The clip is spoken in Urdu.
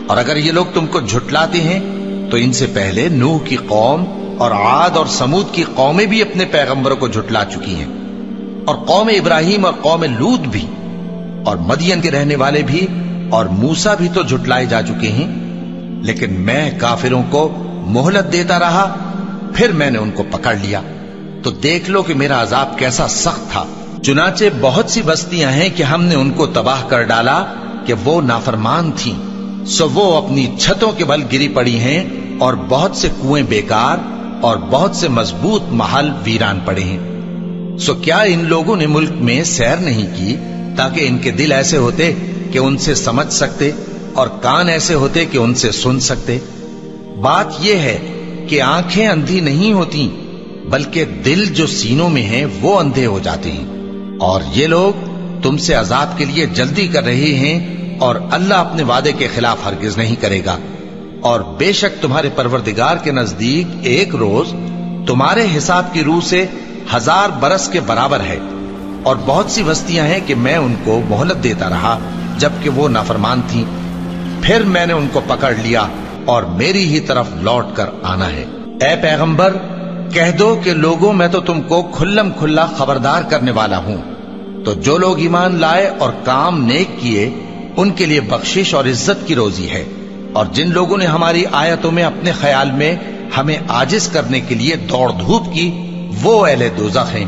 اور اگر یہ لوگ تم کو جھٹلاتے ہیں تو ان سے پہلے نوح کی قوم اور عاد اور سمود کی قومیں بھی اپنے پیغمبروں کو جھٹلا چکی ہیں، اور قوم ابراہیم اور قوم لوط بھی، اور مدین کے رہنے والے بھی، اور موسیٰ بھی تو جھٹلائے جا چکے ہیں۔ لیکن میں کافروں کو مہلت دیتا رہا، پھر میں نے ان کو پکڑ لیا، تو دیکھ لو کہ میرا عذاب کیسا سخت تھا۔ چنانچہ بہت سی بستیاں ہیں کہ ہم نے ان کو تباہ کر ڈالا کہ وہ نافرمان تھیں، سو وہ اپنی چھتوں کے بل گری پڑی ہیں، اور بہت سے کنویں بیکار اور بہت سے مضبوط محل ویران پڑے ہیں۔ سو کیا ان لوگوں نے ملک میں سیر نہیں کی تاکہ ان کے دل ایسے ہوتے کہ ان سے سمجھ سکتے اور کان ایسے ہوتے کہ ان سے سن سکتے؟ بات یہ ہے کہ آنکھیں اندھی نہیں ہوتی، بلکہ دل جو سینوں میں ہیں وہ اندھے ہو جاتے ہیں۔ اور یہ لوگ تم سے عذاب کے لیے جلدی کر رہے ہیں، اور اللہ اپنے وعدے کے خلاف ہرگز نہیں کرے گا۔ اور بے شک تمہارے پروردگار کے نزدیک ایک روز تمہارے حساب کی روح سے 1000 برس کے برابر ہے۔ اور بہت سی بستیاں ہیں کہ میں ان کو مہلت دیتا رہا جبکہ وہ نافرمان تھیں، پھر میں نے ان کو پکڑ لیا، اور میری ہی طرف لوٹ کر آنا ہے۔ اے پیغمبر، کہہ دو کہ لوگوں میں تو تم کو کھلم کھلا خبردار کرنے والا ہوں، تو جو لوگ ایمان لائے اور کام نیک کیے ان کے لیے بخشش اور عزت کی روزی ہے، اور جن لوگوں نے ہماری آیتوں میں اپنے خیال میں ہمیں عاجز کرنے کے لیے دوڑ دھوپ کی وہ اہل دوزخ ہیں۔